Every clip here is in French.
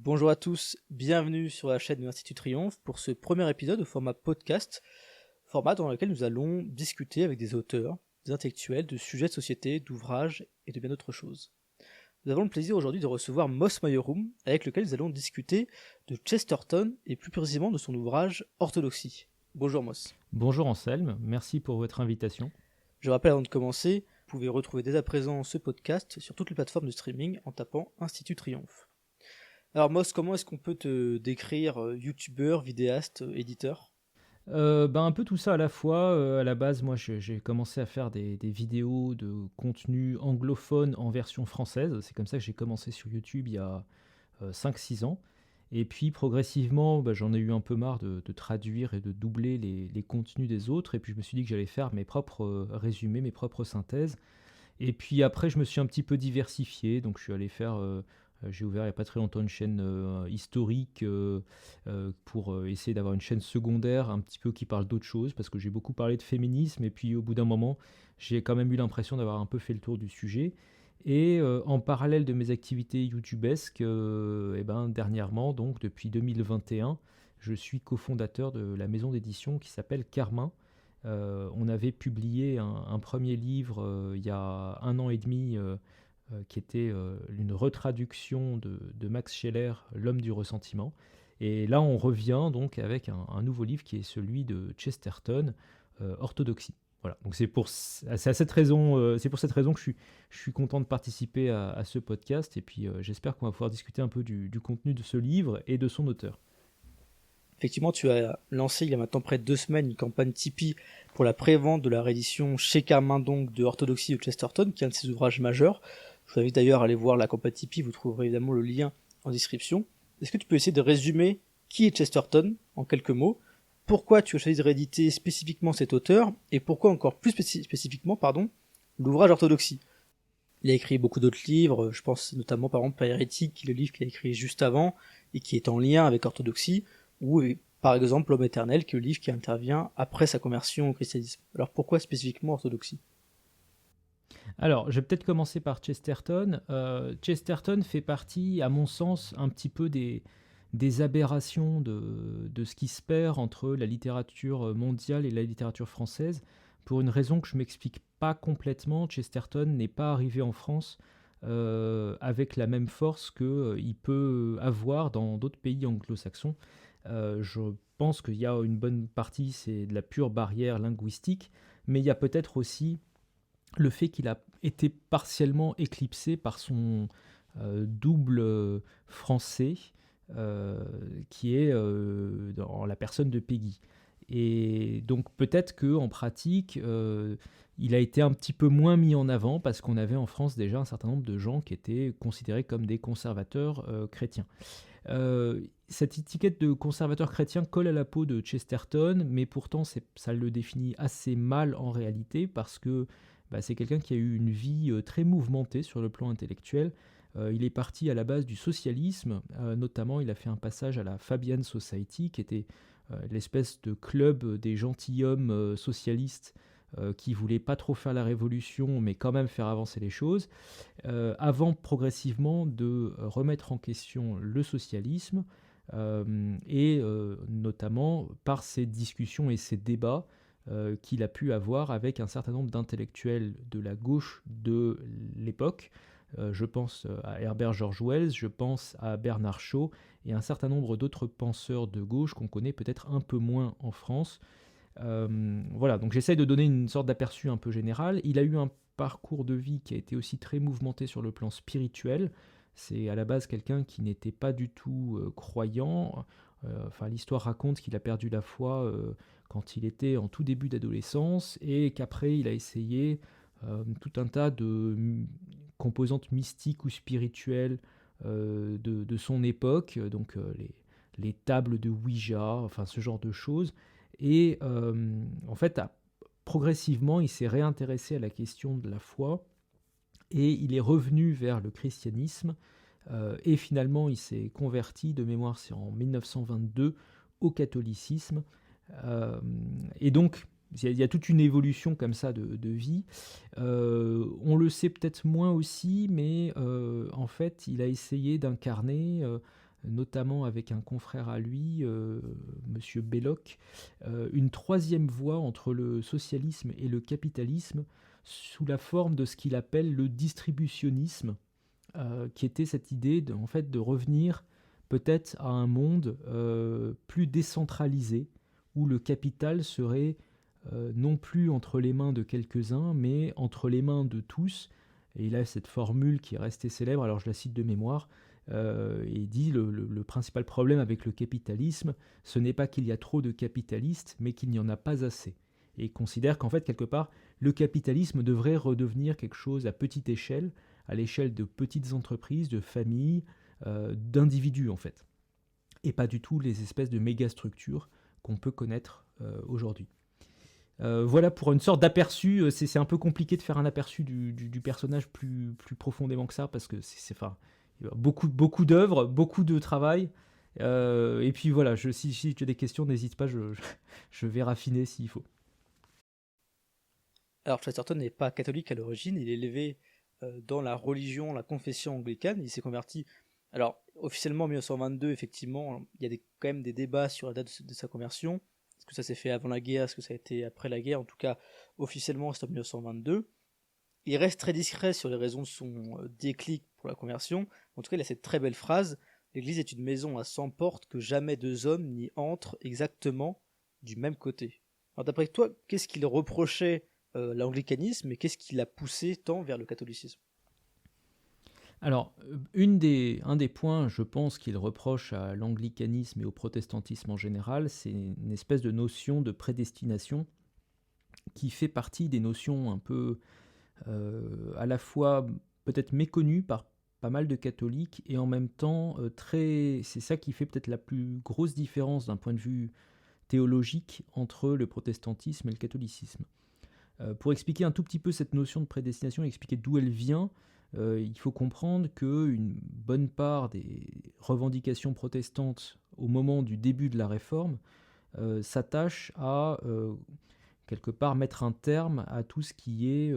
Bonjour à tous, bienvenue sur la chaîne de l'Institut Triomphe pour ce premier épisode au format podcast, format dans lequel nous allons discuter avec des auteurs, des intellectuels, de sujets de société, d'ouvrages et de bien d'autres choses. Nous avons le plaisir aujourd'hui de recevoir Mos Maiorum, avec lequel nous allons discuter de Chesterton et plus précisément de son ouvrage Orthodoxie. Bonjour Mos. Bonjour Anselme, merci pour votre invitation. Je rappelle avant de commencer, vous pouvez retrouver dès à présent ce podcast sur toutes les plateformes de streaming en tapant Institut Triomphe. Alors Mos, comment est-ce qu'on peut te décrire youtubeur, vidéaste, éditeur ? Un peu tout ça à la fois. À la base, moi, j'ai commencé à faire des vidéos de contenu anglophone en version française. C'est comme ça que j'ai commencé sur YouTube il y a 5-6 ans. Et puis, progressivement, j'en ai eu un peu marre de traduire et de doubler les contenus des autres. Et puis, je me suis dit que j'allais faire mes propres résumés, mes propres synthèses. Et puis après, je me suis un petit peu diversifié. Donc, je suis allé faire... j'ai ouvert il n'y a pas très longtemps une chaîne historique pour essayer d'avoir une chaîne secondaire un petit peu qui parle d'autres choses, parce que j'ai beaucoup parlé de féminisme, et puis au bout d'un moment, j'ai quand même eu l'impression d'avoir un peu fait le tour du sujet. Et en parallèle de mes activités youtubesques, dernièrement, donc depuis 2021, je suis cofondateur de la maison d'édition qui s'appelle Carmin. On avait publié un premier livre il y a 1 an et demi qui était une retraduction de Max Scheler, L'homme du ressentiment. Et là, on revient donc avec un nouveau livre qui est celui de Chesterton, Orthodoxie. Voilà. Donc c'est pour cette raison que je suis content de participer à ce podcast. Et puis j'espère qu'on va pouvoir discuter un peu du contenu de ce livre et de son auteur. Effectivement, tu as lancé il y a maintenant près de 2 semaines une campagne Tipeee pour la prévente de la réédition chez Carmin donc de Orthodoxie de Chesterton, qui est un de ses ouvrages majeurs. Je vous invite d'ailleurs à aller voir la campagne Tipeee, vous trouverez évidemment le lien en description. Est-ce que tu peux essayer de résumer qui est Chesterton en quelques mots, pourquoi tu as choisi de rééditer spécifiquement cet auteur, et pourquoi encore plus spécifiquement l'ouvrage Orthodoxie. Il a écrit beaucoup d'autres livres, je pense notamment par exemple à Hérétique, qui est le livre qu'il a écrit juste avant, et qui est en lien avec Orthodoxie, ou par exemple L'homme éternel, qui est le livre qui intervient après sa conversion au christianisme. Alors pourquoi spécifiquement Orthodoxie ? Alors, je vais peut-être commencer par Chesterton. Chesterton fait partie, à mon sens, un petit peu des aberrations de ce qui se perd entre la littérature mondiale et la littérature française. Pour une raison que je ne m'explique pas complètement, Chesterton n'est pas arrivé en France avec la même force qu'il peut avoir dans d'autres pays anglo-saxons. Je pense qu'il y a une bonne partie, c'est de la pure barrière linguistique, mais il y a peut-être aussi le fait qu'il a été partiellement éclipsé par son double français, qui est dans la personne de Peggy. Et donc peut-être qu'en pratique, il a été un petit peu moins mis en avant parce qu'on avait en France déjà un certain nombre de gens qui étaient considérés comme des conservateurs chrétiens. Cette étiquette de conservateur chrétien colle à la peau de Chesterton, mais pourtant ça le définit assez mal en réalité parce que c'est quelqu'un qui a eu une vie très mouvementée sur le plan intellectuel. Il est parti à la base du socialisme, notamment il a fait un passage à la Fabian Society, qui était l'espèce de club des gentilshommes socialistes qui voulaient pas trop faire la révolution, mais quand même faire avancer les choses, avant progressivement de remettre en question le socialisme, et notamment par ces discussions et ces débats qu'il a pu avoir avec un certain nombre d'intellectuels de la gauche de l'époque. Je pense à Herbert George Wells, je pense à Bernard Shaw et un certain nombre d'autres penseurs de gauche qu'on connaît peut-être un peu moins en France. Voilà, donc j'essaye de donner une sorte d'aperçu un peu général. Il a eu un parcours de vie qui a été aussi très mouvementé sur le plan spirituel. C'est à la base quelqu'un qui n'était pas du tout croyant. L'histoire raconte qu'il a perdu la foi quand il était en tout début d'adolescence et qu'après il a essayé tout un tas de composantes mystiques ou spirituelles de son époque, donc les tables de Ouija, enfin ce genre de choses. Et en fait, progressivement, il s'est réintéressé à la question de la foi et il est revenu vers le christianisme. Et finalement, il s'est converti, de mémoire, c'est en 1922, au catholicisme. Et donc, il y a toute une évolution comme ça de vie. On le sait peut-être moins aussi, mais en fait, il a essayé d'incarner notamment avec un confrère à lui, Monsieur Belloc, une troisième voie entre le socialisme et le capitalisme sous la forme de ce qu'il appelle le distributionnisme, qui était cette idée en fait, de revenir peut-être à un monde plus décentralisé, où le capital serait non plus entre les mains de quelques-uns, mais entre les mains de tous. Et il a cette formule qui est restée célèbre, alors je la cite de mémoire, et il dit le principal problème avec le capitalisme, ce n'est pas qu'il y a trop de capitalistes, mais qu'il n'y en a pas assez. Et il considère qu'en fait, quelque part, le capitalisme devrait redevenir quelque chose à petite échelle, à l'échelle de petites entreprises, de familles, d'individus en fait. Et pas du tout les espèces de méga-structures qu'on peut connaître aujourd'hui. Voilà pour une sorte d'aperçu. C'est un peu compliqué de faire un aperçu du personnage plus profondément que ça, parce que c'est beaucoup d'œuvres, beaucoup de travail. Et puis voilà, si tu as des questions, n'hésite pas, je vais raffiner s'il faut. Alors Chesterton n'est pas catholique à l'origine, il est élevé dans la religion, la confession anglicane, il s'est converti. Alors officiellement en 1922, effectivement, il y a quand même des débats sur la date de sa conversion. Est-ce que ça s'est fait avant la guerre, est-ce que ça a été après la guerre? En tout cas, officiellement c'est en 1922. Il reste très discret sur les raisons de son déclic pour la conversion. En tout cas, il a cette très belle phrase: l'église est une maison à 100 portes que jamais deux hommes n'y entrent exactement du même côté. Alors d'après toi, qu'est-ce qu'il reprochait l'anglicanisme et qu'est-ce qui l'a poussé tant vers le catholicisme? Alors, un des points, je pense, qu'il reproche à l'anglicanisme et au protestantisme en général, c'est une espèce de notion de prédestination qui fait partie des notions un peu à la fois peut-être méconnues par pas mal de catholiques et en même temps c'est ça qui fait peut-être la plus grosse différence d'un point de vue théologique entre le protestantisme et le catholicisme. Pour expliquer un tout petit peu cette notion de prédestination, expliquer d'où elle vient, il faut comprendre qu'une bonne part des revendications protestantes au moment du début de la Réforme s'attachent à quelque part mettre un terme à tout ce qui est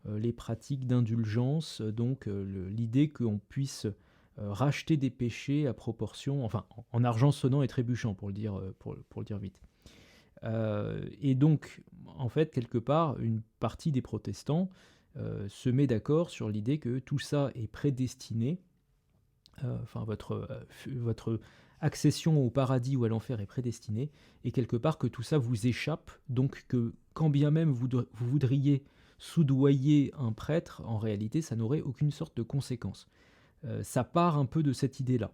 les pratiques d'indulgence, donc l'idée qu'on puisse racheter des péchés à proportion, enfin en argent sonnant et trébuchant pour le dire vite. Et donc, en fait, quelque part, une partie des protestants se met d'accord sur l'idée que tout ça est prédestiné, enfin votre accession au paradis ou à l'enfer est prédestinée, et quelque part que tout ça vous échappe, donc que quand bien même vous voudriez soudoyer un prêtre, en réalité ça n'aurait aucune sorte de conséquence. Ça part un peu de cette idée-là.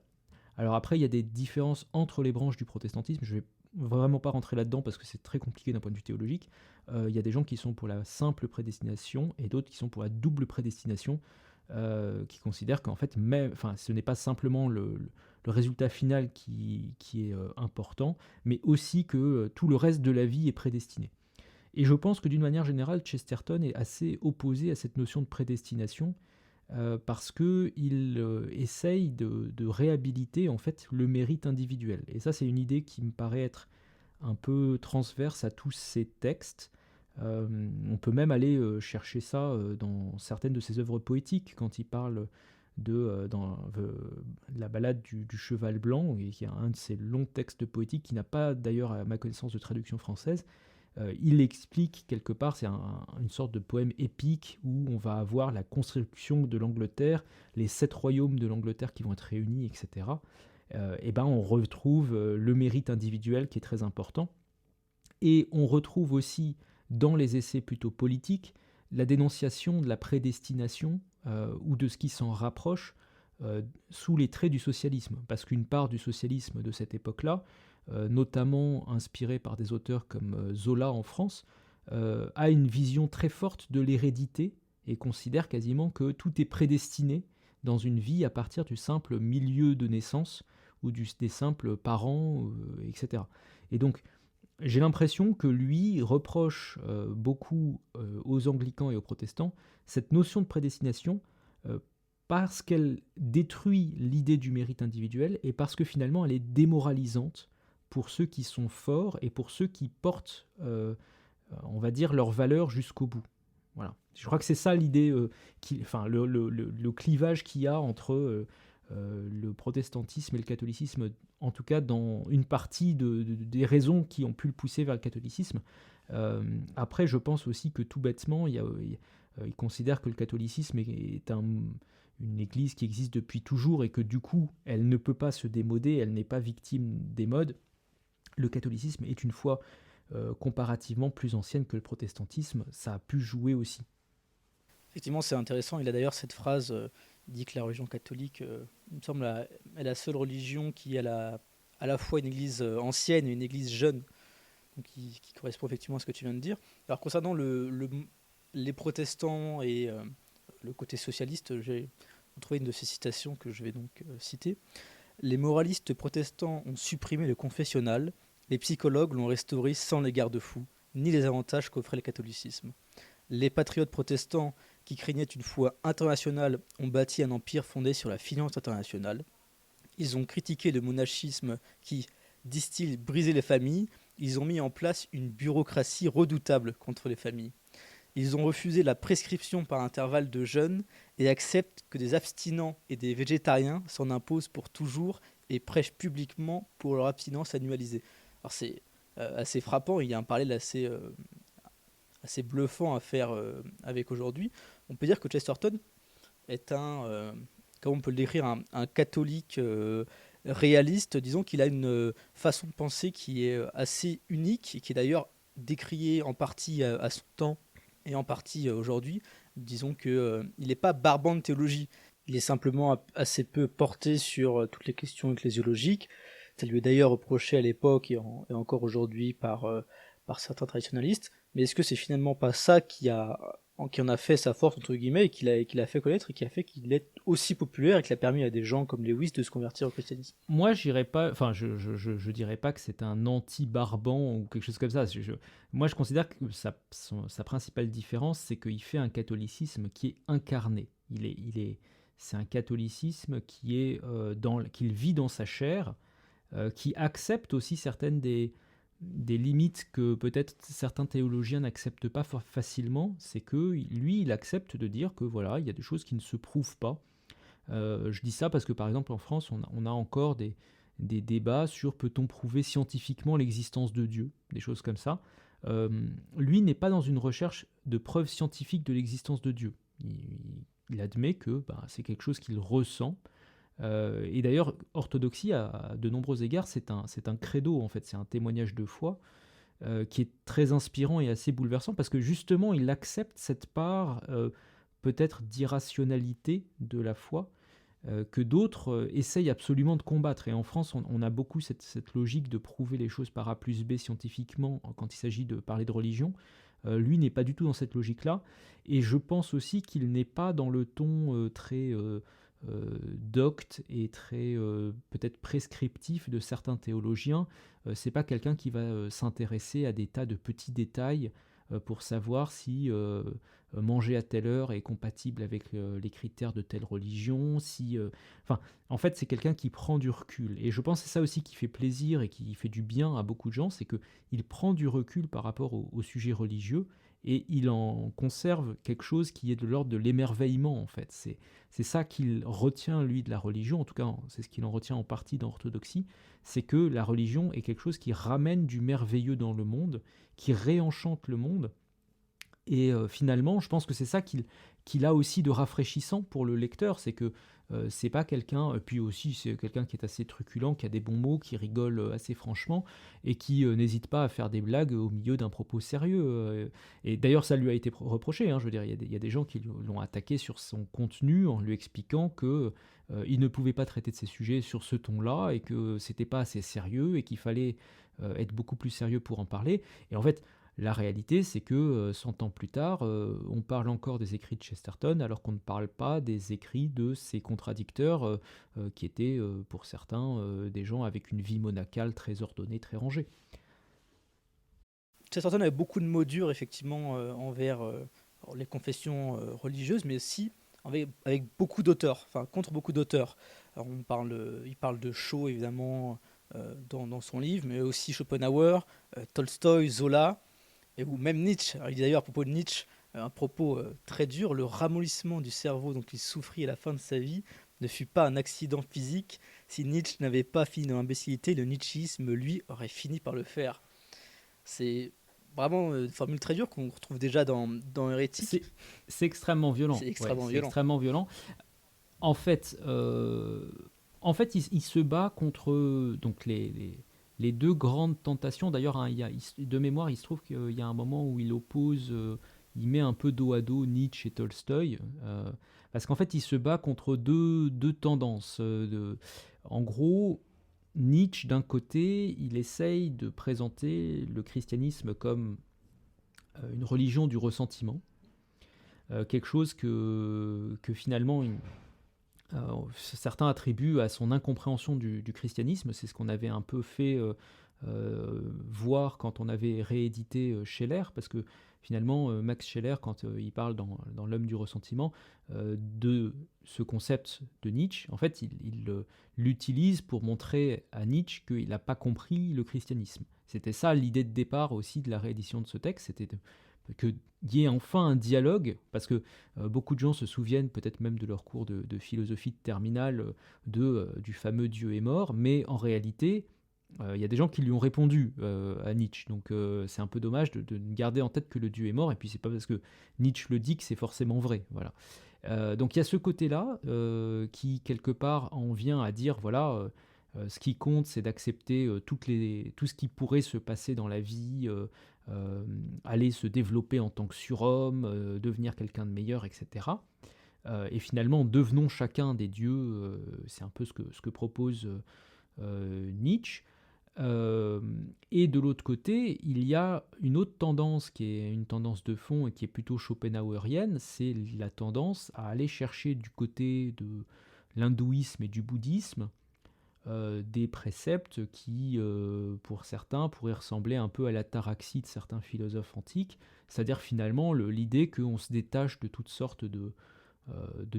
Alors après, il y a des différences entre les branches du protestantisme, je vais vraiment pas rentrer là-dedans parce que c'est très compliqué d'un point de vue théologique. Il y a des gens qui sont pour la simple prédestination et d'autres qui sont pour la double prédestination, qui considèrent qu'en fait, ce n'est pas simplement le résultat final qui est important, mais aussi que tout le reste de la vie est prédestiné. Et je pense que d'une manière générale, Chesterton est assez opposé à cette notion de prédestination, parce qu'il essaye de réhabiliter en fait le mérite individuel. Et ça, c'est une idée qui me paraît être un peu transverse à tous ces textes. On peut même aller chercher ça dans certaines de ses œuvres poétiques, quand il parle dans la ballade du cheval blanc, qui est un de ses longs textes poétiques qui n'a pas d'ailleurs à ma connaissance de traduction française. Il explique quelque part, c'est une sorte de poème épique où on va avoir la construction de l'Angleterre, les 7 royaumes de l'Angleterre qui vont être réunis, etc. Et ben on retrouve le mérite individuel qui est très important. Et on retrouve aussi dans les essais plutôt politiques la dénonciation de la prédestination ou de ce qui s'en rapproche sous les traits du socialisme. Parce qu'une part du socialisme de cette époque-là, notamment inspiré par des auteurs comme Zola en France, a une vision très forte de l'hérédité et considère quasiment que tout est prédestiné dans une vie à partir du simple milieu de naissance ou des simples parents, etc. Et donc, j'ai l'impression que lui reproche beaucoup aux anglicans et aux protestants cette notion de prédestination parce qu'elle détruit l'idée du mérite individuel et parce que finalement elle est démoralisante pour ceux qui sont forts et pour ceux qui portent, on va dire, leurs valeurs jusqu'au bout. Voilà. Je crois que c'est ça l'idée, le clivage qu'il y a entre le protestantisme et le catholicisme, en tout cas dans une partie des raisons qui ont pu le pousser vers le catholicisme. Après, je pense aussi que tout bêtement, il considère que le catholicisme est une église qui existe depuis toujours et que du coup, elle ne peut pas se démoder, elle n'est pas victime des modes. Le catholicisme est une foi comparativement plus ancienne que le protestantisme, ça a pu jouer aussi. Effectivement, c'est intéressant. Il a d'ailleurs cette phrase, il dit que la religion catholique, il me semble, est la seule religion qui a à la fois une église ancienne et une église jeune, donc qui correspond effectivement à ce que tu viens de dire. Alors concernant les protestants et le côté socialiste, j'ai trouvé une de ces citations que je vais donc citer. Les moralistes protestants ont supprimé le confessionnal, les psychologues l'ont restauré sans les garde-fous, ni les avantages qu'offrait le catholicisme. Les patriotes protestants qui craignaient une foi internationale ont bâti un empire fondé sur la finance internationale. Ils ont critiqué le monachisme qui, disent-ils, brisait les familles. Ils ont mis en place une bureaucratie redoutable contre les familles. Ils ont refusé la prescription par intervalle de jeûne et acceptent que des abstinents et des végétariens s'en imposent pour toujours et prêchent publiquement pour leur abstinence annualisée. Alors c'est assez frappant, il y a un parallèle assez bluffant à faire avec aujourd'hui. On peut dire que Chesterton est comment on peut le décrire, un catholique réaliste. Disons qu'il a une façon de penser qui est assez unique et qui est d'ailleurs décriée en partie à son temps et en partie aujourd'hui. Disons qu'il n'est pas barbant de théologie. Il est simplement assez peu porté sur toutes les questions ecclésiologiques. Ça lui est d'ailleurs reproché à l'époque et encore aujourd'hui par certains traditionalistes. Mais est-ce que c'est finalement pas ça qui en a fait sa force, entre guillemets, et qui l'a fait connaître et qui a fait qu'il est aussi populaire et qui a permis à des gens comme Lewis de se convertir au christianisme? Moi, j'irais pas, enfin, je dirais pas que c'est un anti-Barban ou quelque chose comme ça. Moi, je considère que sa principale différence, c'est qu'il fait un catholicisme qui est incarné. C'est un catholicisme qu'il vit dans sa chair, qui accepte aussi certaines des limites que peut-être certains théologiens n'acceptent pas facilement. C'est que lui, il accepte de dire que voilà, il y a des choses qui ne se prouvent pas. Je dis ça parce que par exemple en France, on a encore des débats sur peut-on prouver scientifiquement l'existence de Dieu, des choses comme ça. Euh, Lui n'est pas dans une recherche de preuves scientifiques de l'existence de Dieu. Il admet que c'est quelque chose qu'il ressent. Et d'ailleurs, orthodoxie, à de nombreux égards, c'est un credo, en fait, c'est un témoignage de foi qui est très inspirant et assez bouleversant parce que justement, il accepte cette part peut-être d'irrationalité de la foi que d'autres essayent absolument de combattre. Et en France, on a beaucoup cette logique de prouver les choses par A plus B scientifiquement quand il s'agit de parler de religion. Lui n'est pas du tout dans cette logique-là. Et je pense aussi qu'il n'est pas dans le ton très docte et très peut-être prescriptif de certains théologiens. C'est pas quelqu'un qui va s'intéresser à des tas de petits détails pour savoir si manger à telle heure est compatible avec les critères de telle religion. Enfin, en fait, c'est quelqu'un qui prend du recul. Et je pense que c'est ça aussi qui fait plaisir et qui fait du bien à beaucoup de gens, c'est qu'il prend du recul par rapport au sujet religieux et il en conserve quelque chose qui est de l'ordre de l'émerveillement, en fait. C'est ça qu'il retient, lui, de la religion, en tout cas, c'est ce qu'il en retient en partie dans l'orthodoxie, c'est que la religion est quelque chose qui ramène du merveilleux dans le monde, qui réenchante le monde. Et finalement, je pense que c'est ça qu'il a aussi de rafraîchissant pour le lecteur, c'est que c'est pas quelqu'un, puis aussi c'est quelqu'un qui est assez truculent, qui a des bons mots, qui rigole assez franchement, et qui n'hésite pas à faire des blagues au milieu d'un propos sérieux. Et d'ailleurs, ça lui a été reproché, hein, je veux dire, il y a des gens qui l'ont attaqué sur son contenu en lui expliquant que il ne pouvait pas traiter de ces sujets sur ce ton-là, et que c'était pas assez sérieux, et qu'il fallait être beaucoup plus sérieux pour en parler. Et en fait, la réalité, c'est que 100 ans plus tard, on parle encore des écrits de Chesterton, alors qu'on ne parle pas des écrits de ses contradicteurs, qui étaient pour certains des gens avec une vie monacale très ordonnée, très rangée. Chesterton avait beaucoup de mots durs, effectivement, envers les confessions religieuses, mais aussi avec beaucoup d'auteurs, enfin contre beaucoup d'auteurs. Alors il parle de Shaw, évidemment, dans son livre, mais aussi Schopenhauer, Tolstoï, Zola, ou même Nietzsche. Alors, il dit d'ailleurs à propos de Nietzsche un propos très dur: le ramollissement du cerveau dont il souffrit à la fin de sa vie ne fut pas un accident physique. Si Nietzsche n'avait pas fini dans l'imbécilité, le nietzschéisme, lui, aurait fini par le faire. C'est vraiment une formule très dure qu'on retrouve déjà dans Hérétique. C'est extrêmement violent. C'est extrêmement C'est violent. extrêmement violent. En fait, il se bat contre donc les deux grandes tentations. D'ailleurs, hein, de mémoire, il se trouve qu'il y a un moment où il oppose, il met un peu dos à dos Nietzsche et Tolstoï, parce qu'en fait, il se bat contre deux tendances. En gros, Nietzsche, d'un côté, il essaye de présenter le christianisme comme une religion du ressentiment, quelque chose que finalement certains attribuent à son incompréhension du christianisme. C'est ce qu'on avait un peu fait voir quand on avait réédité Scheller, parce que finalement, Max Scheller, quand il parle dans L'homme du ressentiment, de ce concept de Nietzsche, en fait, il l'utilise pour montrer à Nietzsche qu'il n'a pas compris le christianisme. C'était ça l'idée de départ aussi de la réédition de ce texte, c'était qu'il y ait enfin un dialogue, parce que beaucoup de gens se souviennent peut-être même de leur cours de philosophie de terminale du fameux Dieu est mort, mais en réalité, il y a des gens qui lui ont répondu à Nietzsche, donc c'est un peu dommage de garder en tête que le Dieu est mort, et puis c'est pas parce que Nietzsche le dit que c'est forcément vrai, voilà. Donc il y a ce côté-là qui quelque part en vient à dire voilà, ce qui compte c'est d'accepter tout ce qui pourrait se passer dans la vie, aller se développer en tant que surhomme, devenir quelqu'un de meilleur, etc. Et finalement, devenons chacun des dieux, c'est un peu ce que propose Nietzsche. Et de l'autre côté, il y a une autre tendance qui est une tendance de fond et qui est plutôt schopenhauerienne, c'est la tendance à aller chercher du côté de l'hindouisme et du bouddhisme des préceptes qui, pour certains, pourraient ressembler un peu à l'ataraxie de certains philosophes antiques, c'est-à-dire finalement l'idée qu'on se détache de toutes sortes de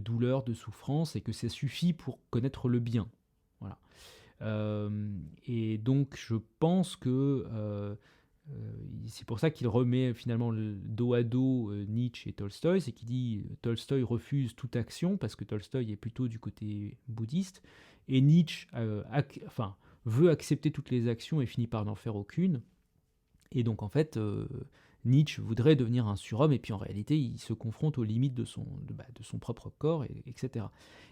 douleurs, de souffrances, et que ça suffit pour connaître le bien. Voilà. Et donc je pense que c'est pour ça qu'il remet finalement le dos à dos Nietzsche et Tolstoï, c'est qu'il dit Tolstoï refuse toute action parce que Tolstoï est plutôt du côté bouddhiste, et Nietzsche veut accepter toutes les actions et finit par n'en faire aucune. Et donc en fait, Nietzsche voudrait devenir un surhomme, et puis en réalité, il se confronte aux limites de son propre corps, etc.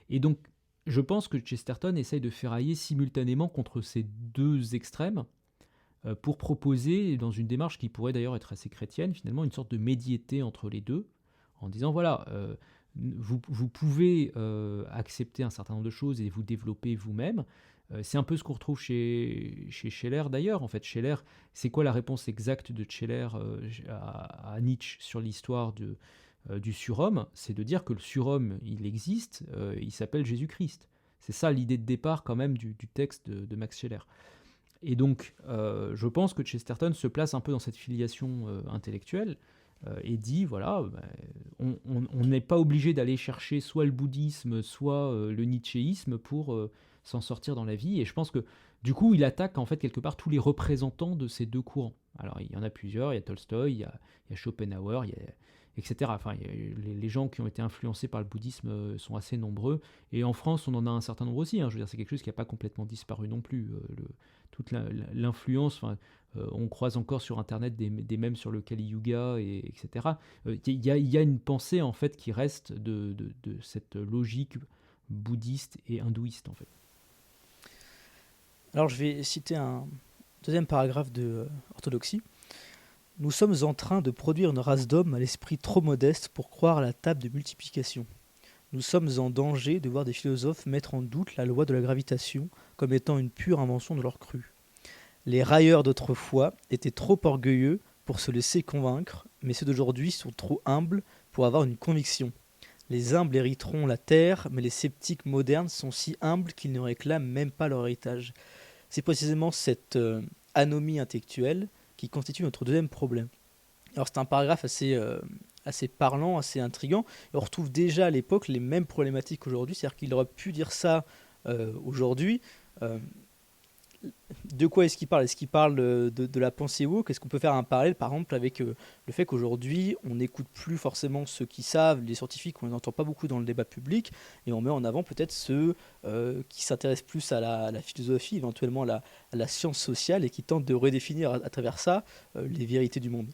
Et donc, je pense que Chesterton essaye de ferrailler simultanément contre ces deux extrêmes, pour proposer, dans une démarche qui pourrait d'ailleurs être assez chrétienne, finalement, une sorte de médiété entre les deux, en disant, voilà, vous pouvez accepter un certain nombre de choses et vous développer vous-même. C'est un peu ce qu'on retrouve chez Scheller d'ailleurs. En fait, Scheller, c'est quoi la réponse exacte de Scheller à Nietzsche sur l'histoire du surhomme? C'est de dire que le surhomme, il existe, il s'appelle Jésus-Christ. C'est ça l'idée de départ quand même du texte de Max Scheller. Et donc, je pense que Chesterton se place un peu dans cette filiation intellectuelle et dit, voilà, on n'est pas obligé d'aller chercher soit le bouddhisme, soit le nietzschéisme pour s'en sortir dans la vie. Et je pense que, du coup, il attaque en fait quelque part tous les représentants de ces deux courants. Alors, il y en a plusieurs, il y a Tolstoï, il y a Schopenhauer, etc. Enfin, les gens qui ont été influencés par le bouddhisme sont assez nombreux. Et en France, on en a un certain nombre aussi. Hein. Je veux dire, c'est quelque chose qui n'a pas complètement disparu non plus. Toute l'influence, on croise encore sur Internet des mèmes sur le Kali Yuga, etc. Il y a une pensée en fait qui reste de cette logique bouddhiste et hindouiste en fait. Alors je vais citer un deuxième paragraphe de Orthodoxie. Nous sommes en train de produire une race d'hommes à l'esprit trop modeste pour croire à la table de multiplication. Nous sommes en danger de voir des philosophes mettre en doute la loi de la gravitation comme étant une pure invention de leur cru. Les railleurs d'autrefois étaient trop orgueilleux pour se laisser convaincre, mais ceux d'aujourd'hui sont trop humbles pour avoir une conviction. Les humbles hériteront la terre, mais les sceptiques modernes sont si humbles qu'ils ne réclament même pas leur héritage. C'est précisément cette anomie intellectuelle qui constitue notre deuxième problème. Alors c'est un paragraphe assez parlant, assez intriguant. Et on retrouve déjà à l'époque les mêmes problématiques qu'aujourd'hui, c'est-à-dire qu'il aurait pu dire ça aujourd'hui. de quoi est-ce qu'il parle? Est-ce qu'il parle de la pensée woke? Est-ce qu'on peut faire un parallèle, par exemple, avec le fait qu'aujourd'hui, on n'écoute plus forcément ceux qui savent, les scientifiques, on n'entend pas beaucoup dans le débat public, et on met en avant peut-être ceux qui s'intéressent plus à la philosophie, éventuellement à la science sociale, et qui tentent de redéfinir à travers ça les vérités du monde.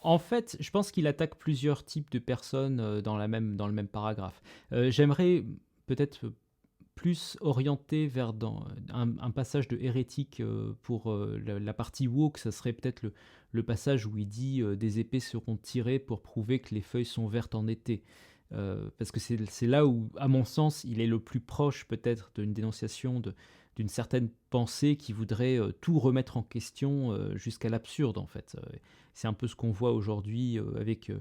En fait, je pense qu'il attaque plusieurs types de personnes dans le même paragraphe. J'aimerais peut-être plus orienté vers un passage de hérétique pour la partie woke, ça serait peut-être le passage où il dit des épées seront tirées pour prouver que les feuilles sont vertes en été. Parce que c'est là où, à mon sens, il est le plus proche peut-être d'une dénonciation d'une certaine pensée qui voudrait tout remettre en question jusqu'à l'absurde en fait. C'est un peu ce qu'on voit aujourd'hui avec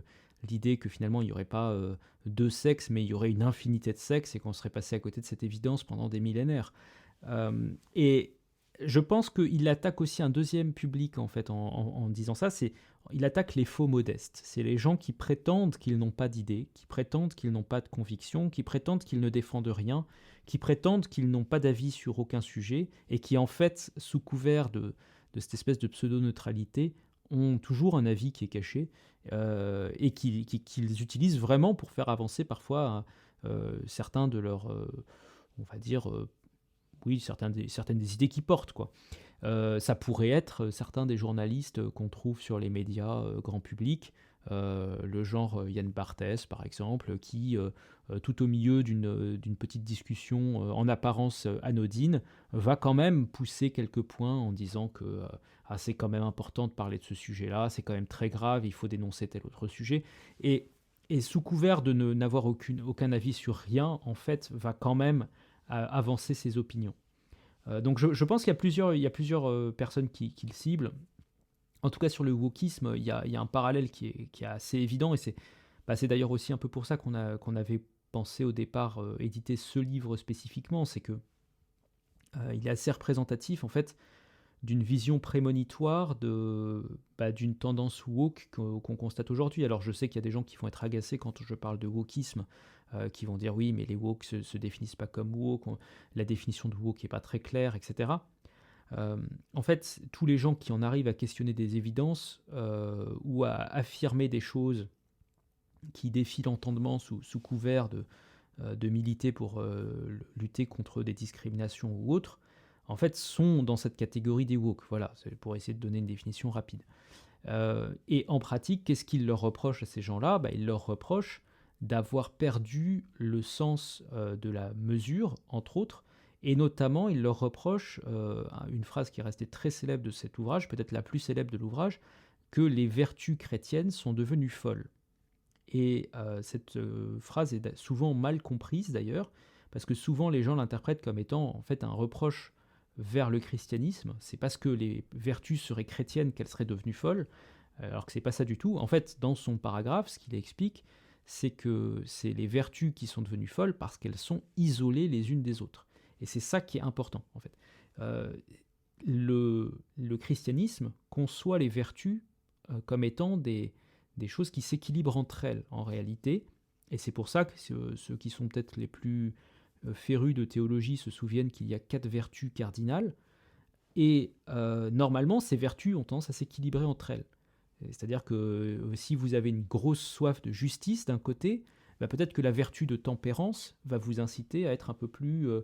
l'idée que finalement il n'y aurait pas deux sexes, mais il y aurait une infinité de sexes et qu'on serait passé à côté de cette évidence pendant des millénaires. Et je pense qu'il attaque aussi un deuxième public en fait en disant ça, c'est il attaque les faux modestes. C'est les gens qui prétendent qu'ils n'ont pas d'idées, qui prétendent qu'ils n'ont pas de conviction, qui prétendent qu'ils ne défendent rien, qui prétendent qu'ils n'ont pas d'avis sur aucun sujet et qui en fait, sous couvert de cette espèce de pseudo-neutralité, ont toujours un avis qui est caché et qu'ils utilisent vraiment pour faire avancer parfois certains de leurs, on va dire, oui, certaines des idées qu'ils portent, quoi. Ça pourrait être certains des journalistes qu'on trouve sur les médias grand public, le genre Yann Barthès par exemple, qui tout au milieu d'une petite discussion en apparence anodine, va quand même pousser quelques points en disant que ah, c'est quand même important de parler de ce sujet-là, c'est quand même très grave, il faut dénoncer tel autre sujet. Et, et sous couvert de n'avoir aucun avis sur rien, en fait, va quand même avancer ses opinions. Donc je pense qu'il y a plusieurs personnes qui le ciblent. En tout cas, sur le wokisme, il y a un parallèle qui est assez évident, et c'est d'ailleurs aussi un peu pour ça qu'on avait pensé au départ éditer ce livre spécifiquement, c'est que il est assez représentatif en fait d'une vision prémonitoire d'une tendance woke qu'on constate aujourd'hui. Alors je sais qu'il y a des gens qui vont être agacés quand je parle de wokisme, qui vont dire oui mais les woke se définissent pas comme woke, la définition de woke n'est pas très claire, etc. En fait, tous les gens qui en arrivent à questionner des évidences ou à affirmer des choses qui défient l'entendement sous couvert de militer pour lutter contre des discriminations ou autres, en fait, sont dans cette catégorie des woke. Voilà, c'est pour essayer de donner une définition rapide. Et en pratique, qu'est-ce qu'ils leur reprochent à ces gens-là? Ils leur reprochent d'avoir perdu le sens de la mesure, entre autres, et notamment, ils leur reprochent une phrase qui est restée très célèbre de cet ouvrage, peut-être la plus célèbre de l'ouvrage, que les vertus chrétiennes sont devenues folles. Et cette phrase est souvent mal comprise d'ailleurs, parce que souvent les gens l'interprètent comme étant en fait un reproche vers le christianisme. C'est parce que les vertus seraient chrétiennes qu'elles seraient devenues folles, alors que c'est pas ça du tout. En fait, dans son paragraphe, ce qu'il explique, c'est que c'est les vertus qui sont devenues folles parce qu'elles sont isolées les unes des autres. Et c'est ça qui est important, en fait. Euh, le christianisme conçoit les vertus comme étant des choses qui s'équilibrent entre elles, en réalité. Et c'est pour ça que ceux qui sont peut-être les plus férus de théologie se souviennent qu'il y a 4 vertus cardinales. Et normalement, ces vertus ont tendance à s'équilibrer entre elles. C'est-à-dire que si vous avez une grosse soif de justice d'un côté, peut-être que la vertu de tempérance va vous inciter à être un peu plus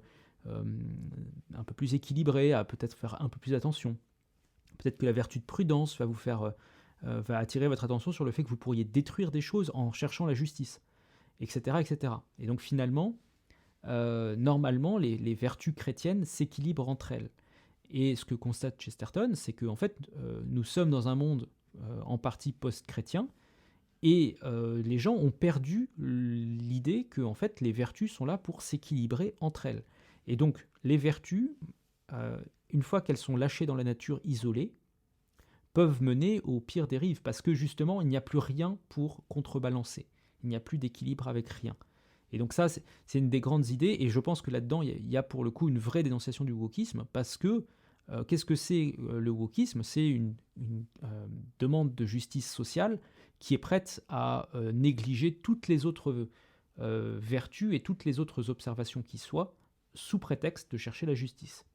équilibré, à peut-être faire un peu plus attention. Peut-être que la vertu de prudence va vous faire va attirer votre attention sur le fait que vous pourriez détruire des choses en cherchant la justice, etc. etc. Et donc finalement, normalement, les vertus chrétiennes s'équilibrent entre elles. Et ce que constate Chesterton, c'est que en fait, nous sommes dans un monde en partie post-chrétien, et les gens ont perdu l'idée que en fait, les vertus sont là pour s'équilibrer entre elles. Et donc, les vertus, une fois qu'elles sont lâchées dans la nature isolée, peuvent mener aux pires dérives, parce que justement, il n'y a plus rien pour contrebalancer. Il n'y a plus d'équilibre avec rien. Et donc ça, c'est une des grandes idées, et je pense que là-dedans, il y a pour le coup une vraie dénonciation du wokisme, parce que qu'est-ce que c'est le wokisme? C'est une demande de justice sociale qui est prête à négliger toutes les autres vertus et toutes les autres observations qui soient, sous prétexte de chercher la justice.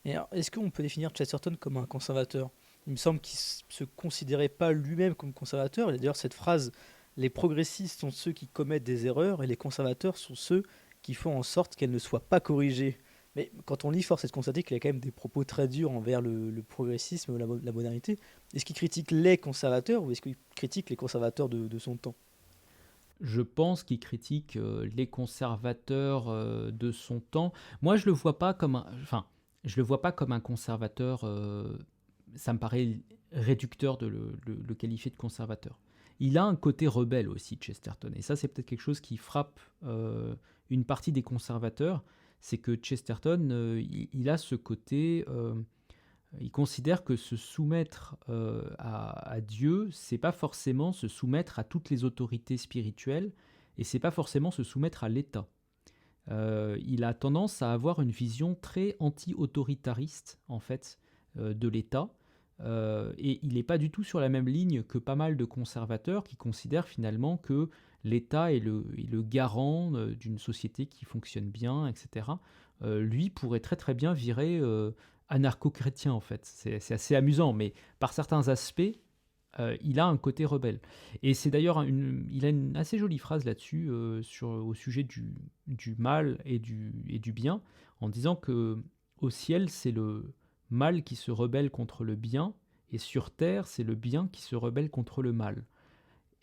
Et alors, est-ce qu'on peut définir Chesterton comme un conservateur? Il me semble qu'il se considérait pas lui-même comme conservateur. Il y a d'ailleurs cette phrase, les progressistes sont ceux qui commettent des erreurs et les conservateurs sont ceux qui font en sorte qu'elles ne soient pas corrigées. Mais quand on lit, force est de constater qu'il y a quand même des propos très durs envers le progressisme ou la modernité. Est-ce qu'il critique les conservateurs ou est-ce qu'il critique les conservateurs de son temps? Je pense qu'il critique les conservateurs de son temps. Moi, je le vois pas comme enfin, je le vois pas comme un conservateur. Ça me paraît réducteur de le qualifier de conservateur. Il a un côté rebelle aussi, Chesterton, et ça, c'est peut-être quelque chose qui frappe une partie des conservateurs, c'est que Chesterton, il a ce côté. Il considère que se soumettre à Dieu, c'est pas forcément se soumettre à toutes les autorités spirituelles, et c'est pas forcément se soumettre à l'État. Il a tendance à avoir une vision très anti-autoritariste en fait de l'État, et il n'est pas du tout sur la même ligne que pas mal de conservateurs qui considèrent finalement que l'État est le garant d'une société qui fonctionne bien, etc. Lui pourrait très très bien virer anarcho-chrétien en fait. C'est assez amusant, mais par certains aspects, il a un côté rebelle. Et c'est d'ailleurs il a une assez jolie phrase là-dessus au sujet du mal et du bien, en disant que au ciel c'est le mal qui se rebelle contre le bien, et sur terre c'est le bien qui se rebelle contre le mal.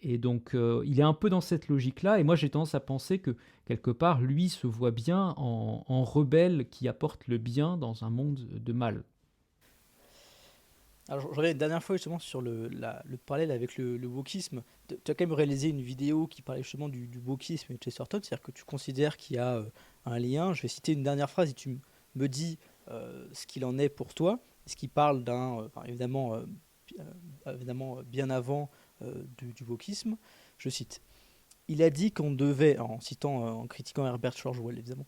Et donc, il est un peu dans cette logique-là, et moi j'ai tendance à penser que, quelque part, lui se voit bien en rebelle qui apporte le bien dans un monde de mal. Alors, je reviens une dernière fois justement sur le parallèle avec le wokisme. Tu as quand même réalisé une vidéo qui parlait justement du wokisme et de Chesterton, c'est-à-dire que tu considères qu'il y a un lien. Je vais citer une dernière phrase et tu me dis ce qu'il en est pour toi. Ce qui parle enfin, évidemment, évidemment bien avant du wokisme. Je cite. Il a dit qu'on devait, en citant, en critiquant Herbert George-Well évidemment,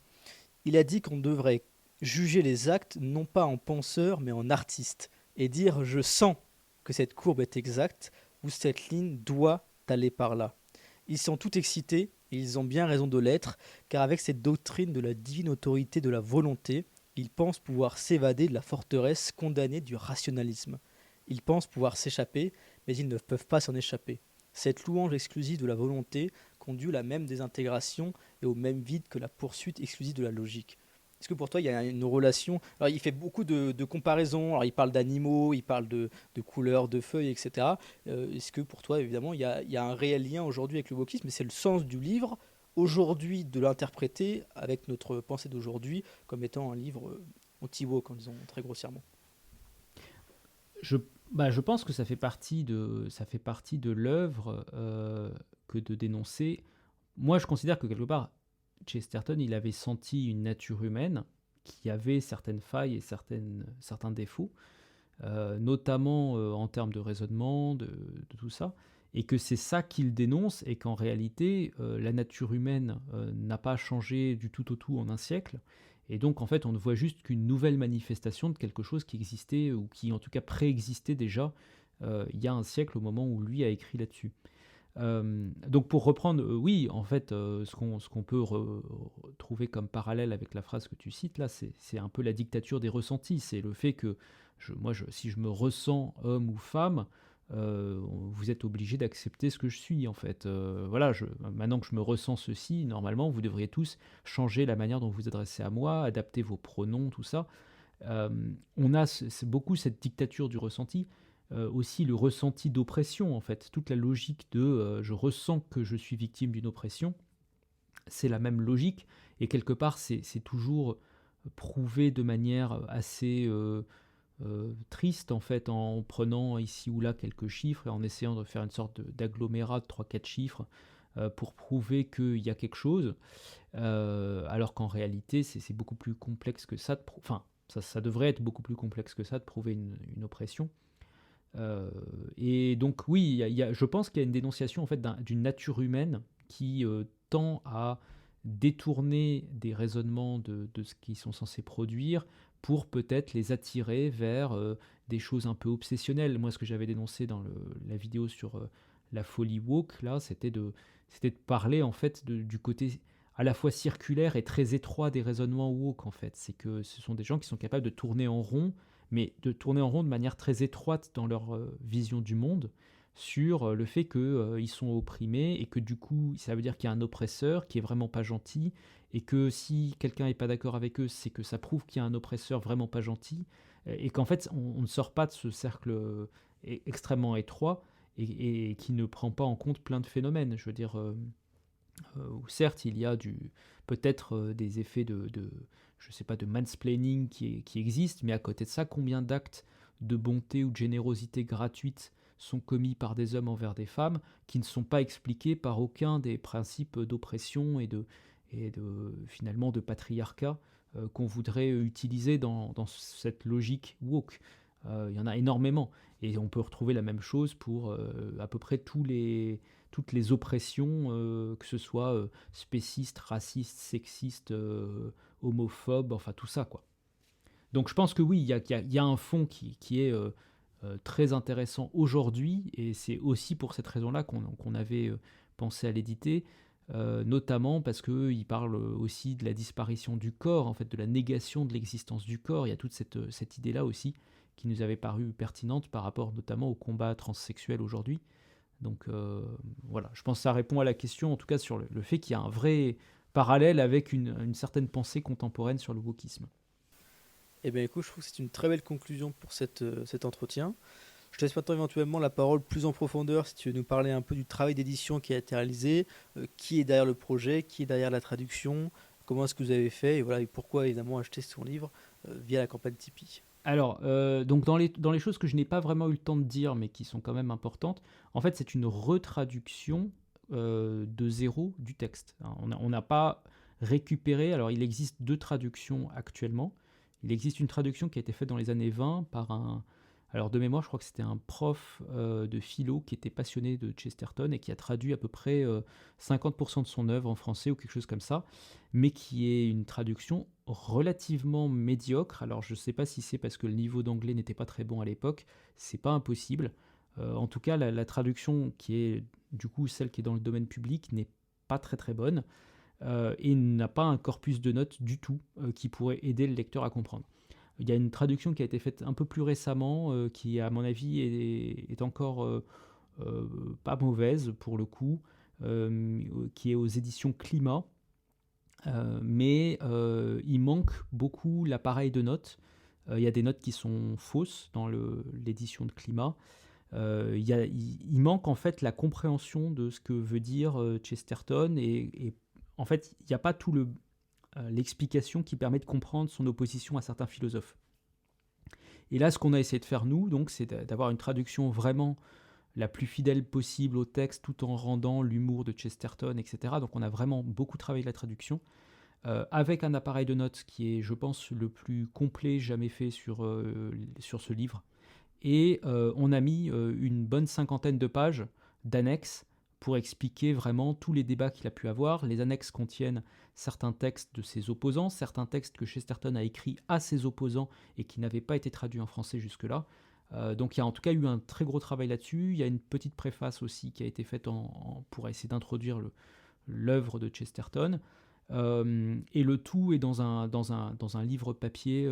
il a dit qu'on devrait juger les actes non pas en penseur mais en artiste et dire je sens que cette courbe est exacte ou cette ligne doit aller par là. Ils sont tout excités et ils ont bien raison de l'être car avec cette doctrine de la divine autorité de la volonté, ils pensent pouvoir s'évader de la forteresse condamnée du rationalisme. Ils pensent pouvoir s'échapper mais ils ne peuvent pas s'en échapper. Cette louange exclusive de la volonté conduit à la même désintégration et au même vide que la poursuite exclusive de la logique. Est-ce que pour toi, il y a une relation? Alors, il fait beaucoup de comparaisons. Alors, il parle d'animaux, il parle de couleurs, de feuilles, etc. Est-ce que pour toi, évidemment, il y a un réel lien aujourd'hui avec le wokisme? Mais c'est le sens du livre, aujourd'hui, de l'interpréter avec notre pensée d'aujourd'hui comme étant un livre anti-woke, en disant très grossièrement. Je, je pense que ça fait partie de l'œuvre que de dénoncer. Moi, je considère que quelque part, Chesterton, il avait senti une nature humaine qui avait certaines failles et certains défauts, notamment en termes de raisonnement, de tout ça, et que c'est ça qu'il dénonce, et qu'en réalité, la nature humaine n'a pas changé du tout au tout en un siècle, et donc en fait, on ne voit juste qu'une nouvelle manifestation de quelque chose qui existait, ou qui en tout cas préexistait déjà il y a un siècle au moment où lui a écrit là-dessus. Donc pour reprendre, oui, en fait, ce qu'on peut trouver comme parallèle avec la phrase que tu cites là, c'est un peu la dictature des ressentis. C'est le fait que si je me ressens homme ou femme, vous êtes obligé d'accepter ce que je suis en fait. Voilà, maintenant que je me ressens ceci, normalement, vous devriez tous changer la manière dont vous vous adressez à moi, adapter vos pronoms, tout ça. Euh, on a c'est beaucoup cette dictature du ressenti, aussi le ressenti d'oppression en fait, toute la logique de je ressens que je suis victime d'une oppression, c'est la même logique, et quelque part c'est toujours prouvé de manière assez triste en fait, en prenant ici ou là quelques chiffres et en essayant de faire une sorte d'agglomérat de 3-4 chiffres pour prouver qu'il y a quelque chose, alors qu'en réalité c'est beaucoup plus complexe que ça, enfin ça devrait être beaucoup plus complexe que ça de prouver une oppression. Et donc oui, je pense qu'il y a une dénonciation en fait d'une nature humaine qui tend à détourner des raisonnements de ce qu'ils sont censés produire pour peut-être les attirer vers des choses un peu obsessionnelles. Moi, ce que j'avais dénoncé dans la vidéo sur la folie woke, là, c'était de parler en fait du côté à la fois circulaire et très étroit des raisonnements woke, en fait. C'est que ce sont des gens qui sont capables de tourner en rond, mais de tourner en rond de manière très étroite dans leur vision du monde, sur le fait qu'ils sont opprimés et que du coup, ça veut dire qu'il y a un oppresseur qui est vraiment pas gentil et que si quelqu'un n'est pas d'accord avec eux, c'est que ça prouve qu'il y a un oppresseur vraiment pas gentil et qu'en fait, on ne sort pas de ce cercle extrêmement étroit et qui ne prend pas en compte plein de phénomènes. Je veux dire, où certes, il y a peut-être des effets je sais pas, de mansplaining qui existent, mais à côté de ça, combien d'actes de bonté ou de générosité gratuite sont commis par des hommes envers des femmes qui ne sont pas expliqués par aucun des principes d'oppression finalement de patriarcat qu'on voudrait utiliser dans cette logique woke. Il y en a énormément. Et on peut retrouver la même chose pour à peu près toutes les oppressions, que ce soit spécistes, racistes, sexistes, homophobes, enfin tout ça, quoi. Donc je pense que oui, il y a un fond qui est très intéressant aujourd'hui, et c'est aussi pour cette raison-là qu'on avait pensé à l'éditer, notamment parce qu'il parle aussi de la disparition du corps, en fait, de la négation de l'existence du corps. Il y a toute cette idée-là aussi qui nous avait paru pertinente par rapport notamment au combat transsexuel aujourd'hui. Donc voilà, je pense que ça répond à la question, en tout cas sur le fait qu'il y a un vrai parallèle avec une certaine pensée contemporaine sur le wokisme. Eh bien écoute, je trouve que c'est une très belle conclusion pour cet entretien. Je te laisse maintenant éventuellement la parole plus en profondeur si tu veux nous parler un peu du travail d'édition qui a été réalisé, qui est derrière le projet, qui est derrière la traduction, comment est-ce que vous avez fait et voilà, et pourquoi évidemment acheter son livre via la campagne Tipeee. Alors, donc dans les choses que je n'ai pas vraiment eu le temps de dire, mais qui sont quand même importantes, en fait, c'est une retraduction de zéro du texte. Hein. On n'a pas récupéré, alors il existe deux traductions actuellement. Il existe une traduction qui a été faite dans les années 20 par alors de mémoire, je crois que c'était un prof de philo qui était passionné de Chesterton et qui a traduit à peu près 50% de son œuvre en français ou quelque chose comme ça, mais qui est une traduction relativement médiocre. Alors je ne sais pas si c'est parce que le niveau d'anglais n'était pas très bon à l'époque, c'est pas impossible. En tout cas, la traduction qui est du coup celle qui est dans le domaine public n'est pas très très bonne et n'a pas un corpus de notes du tout qui pourrait aider le lecteur à comprendre. Il y a une traduction qui a été faite un peu plus récemment, qui à mon avis est encore pas mauvaise pour le coup, qui est aux éditions Climat, mais il manque beaucoup l'appareil de notes. Il y a des notes qui sont fausses dans l'édition de Climat. Il manque en fait la compréhension de ce que veut dire Chesterton et en fait il n'y a pas tout l'explication qui permet de comprendre son opposition à certains philosophes. Et là, ce qu'on a essayé de faire, nous, donc, c'est d'avoir une traduction vraiment la plus fidèle possible au texte, tout en rendant l'humour de Chesterton, etc. Donc on a vraiment beaucoup travaillé la traduction, avec un appareil de notes qui est, je pense, le plus complet jamais fait sur ce livre. Et on a mis une bonne cinquantaine de pages d'annexes pour expliquer vraiment tous les débats qu'il a pu avoir. Les annexes contiennent certains textes de ses opposants, certains textes que Chesterton a écrits à ses opposants et qui n'avaient pas été traduits en français jusque-là. Donc il y a en tout cas eu un très gros travail là-dessus. Il y a une petite préface aussi qui a été faite pour essayer d'introduire l'œuvre de Chesterton. Et le tout est dans un livre papier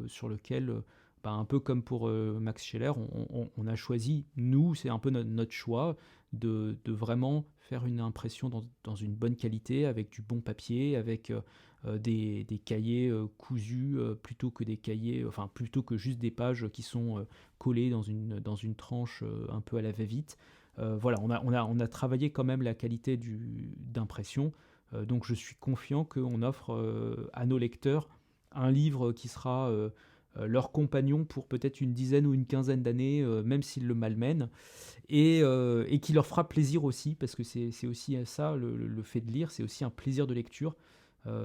sur lequel, un peu comme pour Max Scheler, on a choisi, nous, c'est un peu notre choix, de vraiment faire une impression dans une bonne qualité, avec du bon papier, avec des cahiers cousus, plutôt que des cahiers, enfin plutôt que juste des pages qui sont collées dans une tranche un peu à la va-vite. Voilà, on a travaillé quand même la qualité d'impression. Donc je suis confiant qu'on offre à nos lecteurs un livre qui sera leur compagnon pour peut-être une dizaine ou une quinzaine d'années, même s'ils le malmènent, et qui leur fera plaisir aussi, parce que c'est aussi ça, le fait de lire, c'est aussi un plaisir de lecture,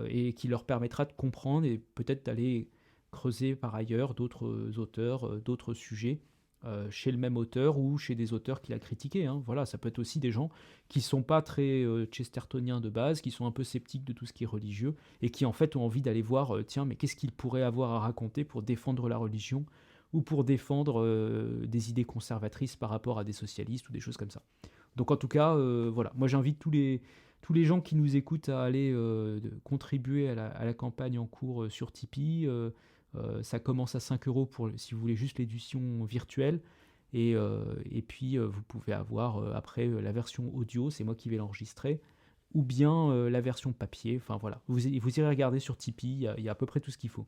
et qui leur permettra de comprendre et peut-être d'aller creuser par ailleurs d'autres auteurs, d'autres sujets, chez le même auteur ou chez des auteurs qu'il a critiqués. Hein. Voilà, ça peut être aussi des gens qui ne sont pas très chestertoniens de base, qui sont un peu sceptiques de tout ce qui est religieux, et qui en fait ont envie d'aller voir, tiens, mais qu'est-ce qu'il pourrait avoir à raconter pour défendre la religion, ou pour défendre des idées conservatrices par rapport à des socialistes, ou des choses comme ça. Donc en tout cas, voilà, moi j'invite tous les gens qui nous écoutent à aller contribuer à la campagne en cours sur Tipeee. Ça commence à 5 euros si vous voulez juste l'édition virtuelle. Et puis vous pouvez avoir après la version audio, c'est moi qui vais l'enregistrer, ou bien la version papier. Enfin voilà, vous irez regarder sur Tipeee, il y a à peu près tout ce qu'il faut.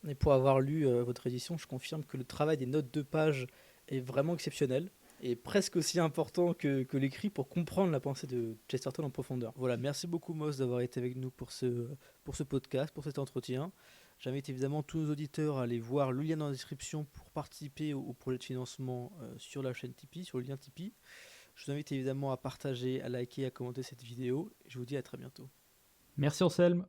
Et pour avoir lu votre édition, je confirme que le travail des notes de page est vraiment exceptionnel et presque aussi important que l'écrit pour comprendre la pensée de Chesterton en profondeur. Voilà, merci beaucoup Moss d'avoir été avec nous pour ce podcast, pour cet entretien. J'invite évidemment tous nos auditeurs à aller voir le lien dans la description pour participer au projet de financement sur la chaîne Tipeee, sur le lien Tipeee. Je vous invite évidemment à partager, à liker, à commenter cette vidéo. Et je vous dis à très bientôt. Merci Anselme.